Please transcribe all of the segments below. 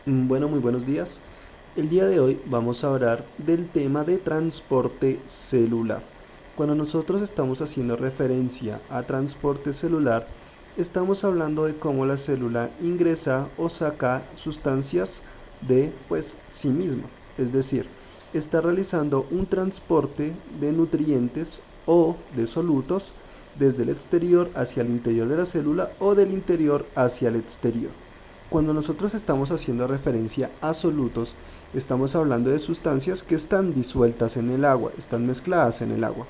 Bueno, muy buenos días. El día de hoy vamos a hablar del tema de transporte celular. Cuando nosotros estamos haciendo referencia a transporte celular, estamos hablando de cómo la célula ingresa o saca sustancias de sí misma. Es decir, está realizando un transporte de nutrientes o de solutos desde el exterior hacia el interior de la célula o del interior hacia el exterior. Cuando nosotros estamos haciendo referencia a solutos, estamos hablando de sustancias que están disueltas en el agua, están mezcladas en el agua.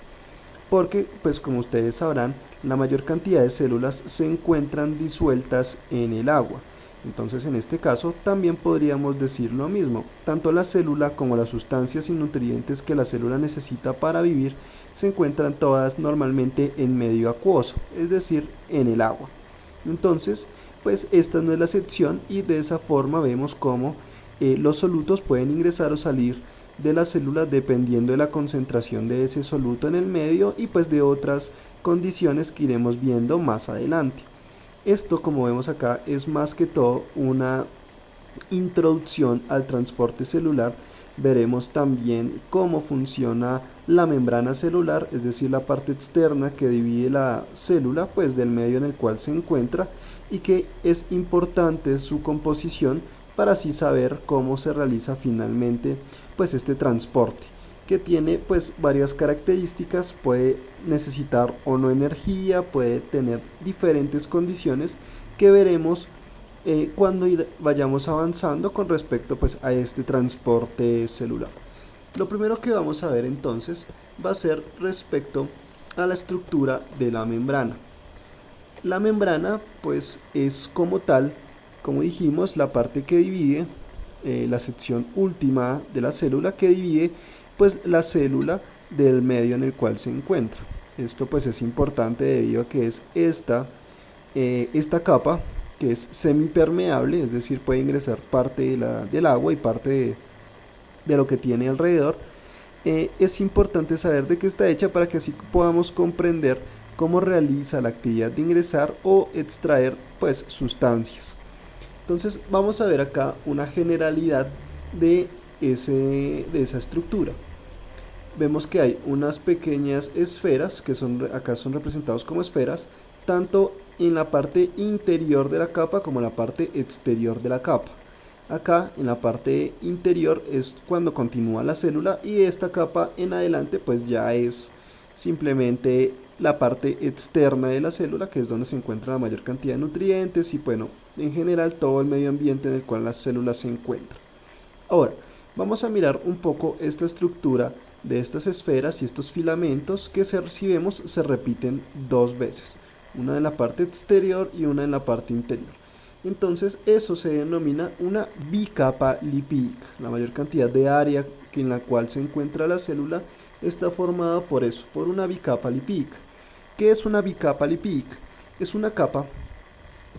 Porque, pues como ustedes sabrán, la mayor cantidad de células se encuentran disueltas en el agua. Entonces, en este caso, también podríamos decir lo mismo. Tanto la célula como las sustancias y nutrientes que la célula necesita para vivir se encuentran todas normalmente en medio acuoso, es decir, en el agua. Entonces, pues esta no es la excepción y de esa forma vemos cómo los solutos pueden ingresar o salir de la célula dependiendo de la concentración de ese soluto en el medio y pues de otras condiciones que iremos viendo más adelante. Esto, como vemos acá, es más que todo una introducción al transporte celular. Veremos también cómo funciona la membrana celular, es decir, la parte externa que divide la célula pues del medio en el cual se encuentra, y que es importante su composición para así saber cómo se realiza finalmente pues este transporte, que tiene pues varias características. Puede necesitar o no energía, puede tener diferentes condiciones que veremos cuando vayamos avanzando con respecto pues a este transporte celular. Lo primero que vamos a ver entonces va a ser respecto a la estructura de la membrana. La membrana pues es como tal, como dijimos, la parte que divide, la sección última de la célula que divide pues la célula del medio en el cual se encuentra. Esto pues es importante debido a que es esta capa que es semipermeable, es decir, puede ingresar parte del agua y parte de lo que tiene alrededor. Es importante saber de qué está hecha para que así podamos comprender cómo realiza la actividad de ingresar o extraer pues sustancias. Entonces vamos a ver acá una generalidad de, de esa estructura. Vemos que hay unas pequeñas esferas que acá son representados como esferas, tanto en la parte interior de la capa como en la parte exterior de la capa. Acá en la parte interior es cuando continúa la célula, y esta capa en adelante pues ya es simplemente la parte externa de la célula, que es donde se encuentra la mayor cantidad de nutrientes y bueno, en general todo el medio ambiente en el cual las células se encuentran. Ahora, vamos a mirar un poco esta estructura de estas esferas y estos filamentos que si vemos se repiten dos veces, una en la parte exterior y una en la parte interior. Entonces eso se denomina una bicapa lipídica. La mayor cantidad de área en la cual se encuentra la célula está formada por eso, por una bicapa lipídica. ¿Qué es una bicapa lipídica? Es una capa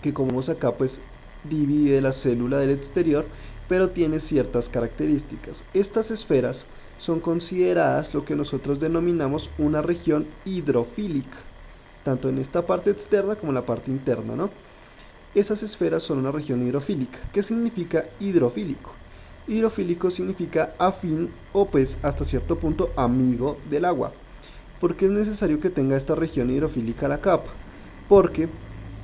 que, como vemos acá, pues divide la célula del exterior, pero tiene ciertas características. Estas esferas son consideradas lo que nosotros denominamos una región hidrofílica, tanto en esta parte externa como en la parte interna, ¿no? Esas esferas son una región hidrofílica. ¿Qué significa hidrofílico? Hidrofílico significa afín o pues hasta cierto punto amigo del agua. ¿Por qué es necesario que tenga esta región hidrofílica la capa? Porque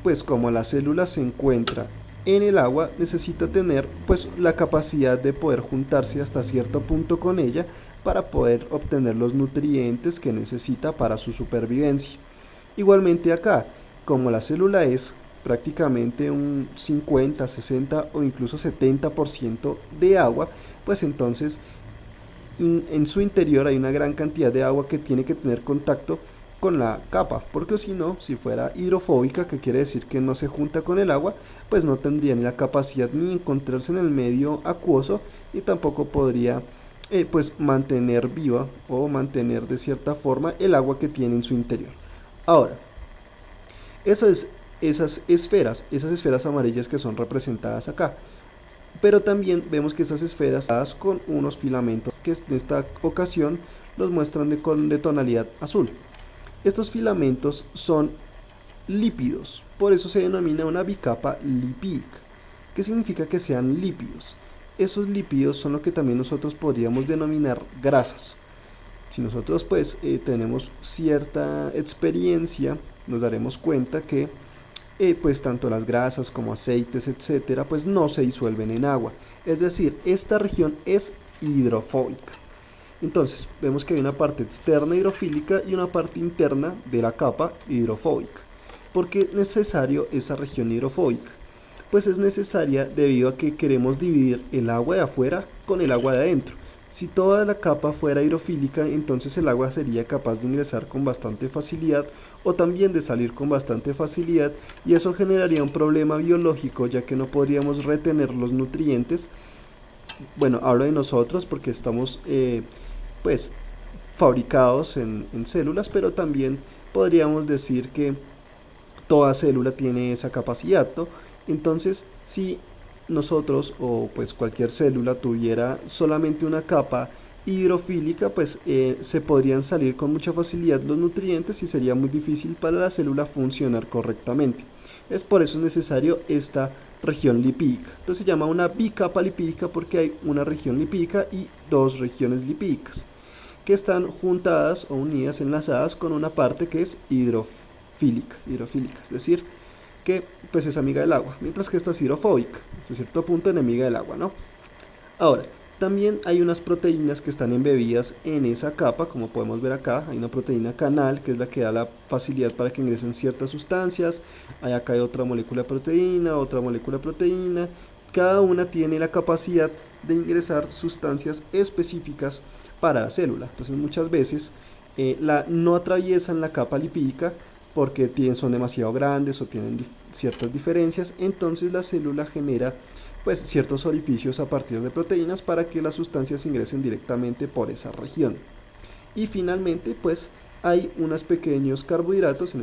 pues como la célula se encuentra en el agua, necesita tener pues la capacidad de poder juntarse hasta cierto punto con ella para poder obtener los nutrientes que necesita para su supervivencia. Igualmente acá, como la célula es prácticamente un 50, 60 o incluso 70% de agua, pues entonces en su interior hay una gran cantidad de agua que tiene que tener contacto con la capa, porque si no, si fuera hidrofóbica, que quiere decir que no se junta con el agua, pues no tendría ni la capacidad ni encontrarse en el medio acuoso, y tampoco podría pues mantener viva o mantener de cierta forma el agua que tiene en su interior. Ahora, eso es esas esferas amarillas que son representadas acá. Pero también vemos que esas esferas están con unos filamentos que en esta ocasión los muestran de tonalidad azul. Estos filamentos son lípidos, por eso se denomina una bicapa lipídica. ¿Qué significa que sean lípidos? Esos lípidos son lo que también nosotros podríamos denominar grasas. Si nosotros pues tenemos cierta experiencia, nos daremos cuenta que pues tanto las grasas como aceites, etcétera, pues no se disuelven en agua. Es decir, esta región es hidrofóbica. Entonces, vemos que hay una parte externa hidrofílica y una parte interna de la capa hidrofóbica. ¿Por qué es necesario esa región hidrofóbica? Pues es necesaria debido a que queremos dividir el agua de afuera con el agua de adentro. Si toda la capa fuera hidrofílica, entonces el agua sería capaz de ingresar con bastante facilidad o también de salir con bastante facilidad, y eso generaría un problema biológico, ya que no podríamos retener los nutrientes. Bueno, hablo de nosotros porque estamos pues fabricados en células, pero también podríamos decir que toda célula tiene esa capacidad, ¿no? Entonces, si nosotros o pues cualquier célula tuviera solamente una capa hidrofílica, pues se podrían salir con mucha facilidad los nutrientes y sería muy difícil para la célula funcionar correctamente. Es por eso necesario esta región lipídica. Entonces se llama una bicapa lipídica porque hay una región lipídica y dos regiones lipídicas que están juntadas o unidas, enlazadas con una parte que es hidrofílica, es decir, que pues es amiga del agua, mientras que esta es hidrofóbica, hasta cierto punto enemiga del agua, ¿no? Ahora, también hay unas proteínas que están embebidas en esa capa, como podemos ver acá. Hay una proteína canal, que es la que da la facilidad para que ingresen ciertas sustancias. Acá hay otra molécula de proteína, otra molécula de proteína. Cada una tiene la capacidad de ingresar sustancias específicas para la célula. Entonces muchas veces no atraviesan la capa lipídica porque son demasiado grandes o tienen ciertas diferencias. Entonces la célula genera pues ciertos orificios a partir de proteínas para que las sustancias ingresen directamente por esa región. Y finalmente pues hay unos pequeños carbohidratos. En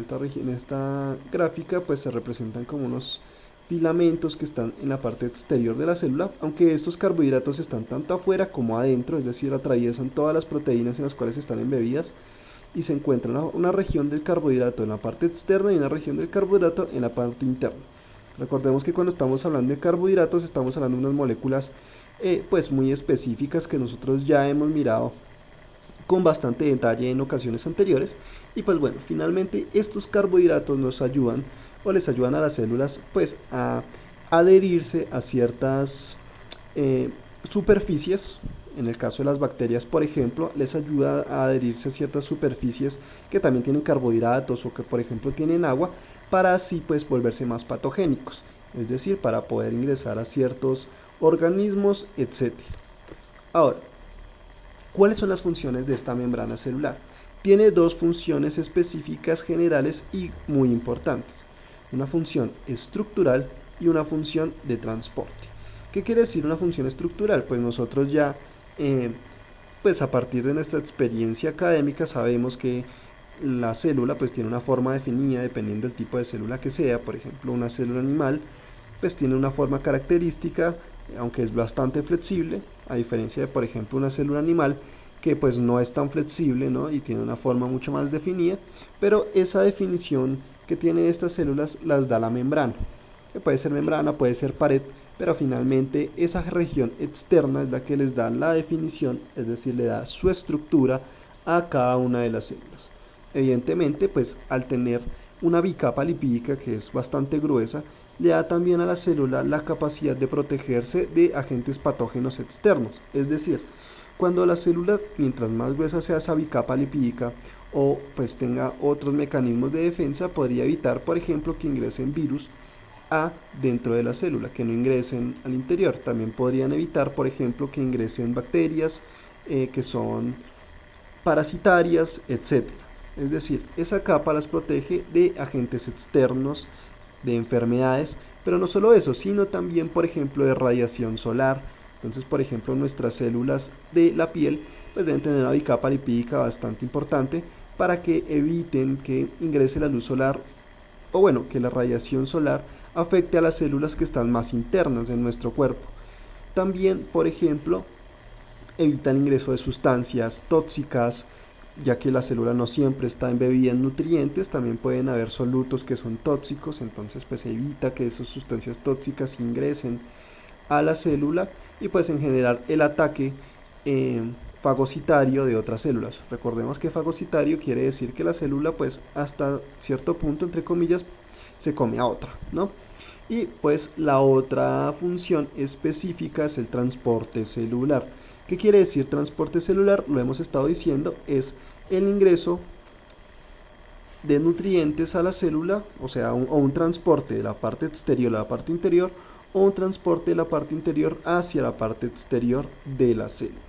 esta gráfica pues se representan como unos filamentos que están en la parte exterior de la célula, aunque estos carbohidratos están tanto afuera como adentro, es decir, atraviesan todas las proteínas en las cuales están embebidas, y se encuentra una región del carbohidrato en la parte externa y una región del carbohidrato en la parte interna. Recordemos que cuando estamos hablando de carbohidratos estamos hablando de unas moléculas pues muy específicas que nosotros ya hemos mirado con bastante detalle en ocasiones anteriores. Y pues bueno, finalmente estos carbohidratos nos ayudan o les ayudan a las células pues a adherirse a ciertas superficies. En el caso de las bacterias, por ejemplo, les ayuda a adherirse a ciertas superficies que también tienen carbohidratos o que por ejemplo tienen agua, para así pues volverse más patogénicos, es decir, para poder ingresar a ciertos organismos, etc. Ahora, ¿cuáles son las funciones de esta membrana celular? Tiene dos funciones específicas generales y muy importantes. Una función estructural y una función de transporte. ¿Qué quiere decir una función estructural? Pues nosotros ya, pues a partir de nuestra experiencia académica sabemos que la célula pues tiene una forma definida dependiendo del tipo de célula que sea. Por ejemplo, una célula animal pues tiene una forma característica, aunque es bastante flexible, a diferencia de por ejemplo una célula animal que pues no es tan flexible, ¿no? Y tiene una forma mucho más definida, pero esa definición que tienen estas células las da la membrana, que puede ser membrana, puede ser pared, pero finalmente esa región externa es la que les da la definición, es decir, le da su estructura a cada una de las células. Evidentemente, pues al tener una bicapa lipídica que es bastante gruesa, le da también a la célula la capacidad de protegerse de agentes patógenos externos. Es decir, cuando la célula, mientras más gruesa sea esa bicapa lipídica o pues tenga otros mecanismos de defensa, podría evitar, por ejemplo, que ingresen virus dentro de la célula, que no ingresen al interior. También podrían evitar, por ejemplo, que ingresen bacterias que son parasitarias, etc. Es decir, esa capa las protege de agentes externos, de enfermedades, pero no solo eso, sino también, por ejemplo, de radiación solar. Entonces, por ejemplo, nuestras células de la piel pues deben tener una bicapa lipídica bastante importante para que eviten que ingrese la luz solar, o bueno, que la radiación solar afecte a las células que están más internas en nuestro cuerpo. También, por ejemplo, evita el ingreso de sustancias tóxicas, ya que la célula no siempre está embebida en nutrientes, también pueden haber solutos que son tóxicos, entonces pues evita que esas sustancias tóxicas ingresen a la célula y pues en general el ataque eh, fagocitario de otras células. Recordemos que fagocitario quiere decir que la célula pues hasta cierto punto, entre comillas, se come a otra, ¿no? Y pues la otra función específica es el transporte celular. ¿Qué quiere decir transporte celular? Lo hemos estado diciendo, es el ingreso de nutrientes a la célula, o sea, un transporte de la parte exterior a la parte interior, o un transporte de la parte interior hacia la parte exterior de la célula.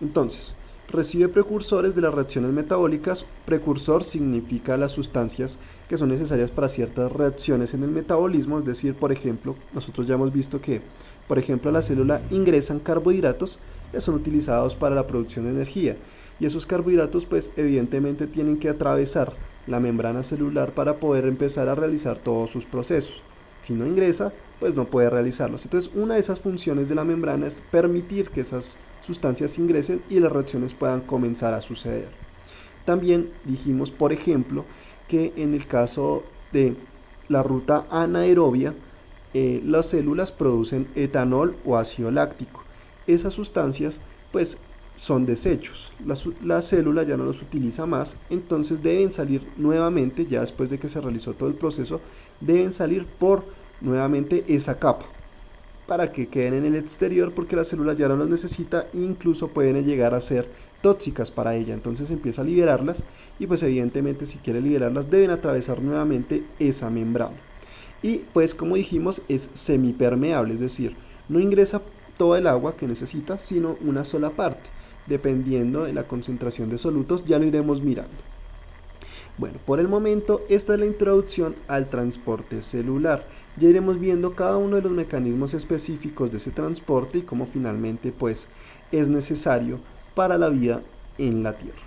Entonces, recibe precursores de las reacciones metabólicas. Precursor significa las sustancias que son necesarias para ciertas reacciones en el metabolismo, es decir, por ejemplo, nosotros ya hemos visto que, por ejemplo, a la célula ingresan carbohidratos que son utilizados para la producción de energía, y esos carbohidratos pues evidentemente tienen que atravesar la membrana celular para poder empezar a realizar todos sus procesos. Si no ingresa, pues no puede realizarlos. Entonces, una de esas funciones de la membrana es permitir que esas sustancias ingresen y las reacciones puedan comenzar a suceder. También dijimos, por ejemplo, que en el caso de la ruta anaerobia, las células producen etanol o ácido láctico. Esas sustancias, pues, son desechos. La célula ya no los utiliza más, entonces deben salir nuevamente, ya después de que se realizó todo el proceso, deben salir por nuevamente esa capa para que queden en el exterior, porque la célula ya no los necesita e incluso pueden llegar a ser tóxicas para ella. Entonces empieza a liberarlas y pues evidentemente si quiere liberarlas deben atravesar nuevamente esa membrana. Y pues como dijimos es semipermeable, es decir, no ingresa toda el agua que necesita, sino una sola parte. Dependiendo de la concentración de solutos, ya lo iremos mirando. Bueno, por el momento esta es la introducción al transporte celular. Ya iremos viendo cada uno de los mecanismos específicos de ese transporte y cómo finalmente pues es necesario para la vida en la Tierra.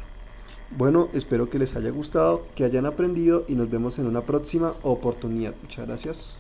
Bueno, espero que les haya gustado, que hayan aprendido y nos vemos en una próxima oportunidad. Muchas gracias.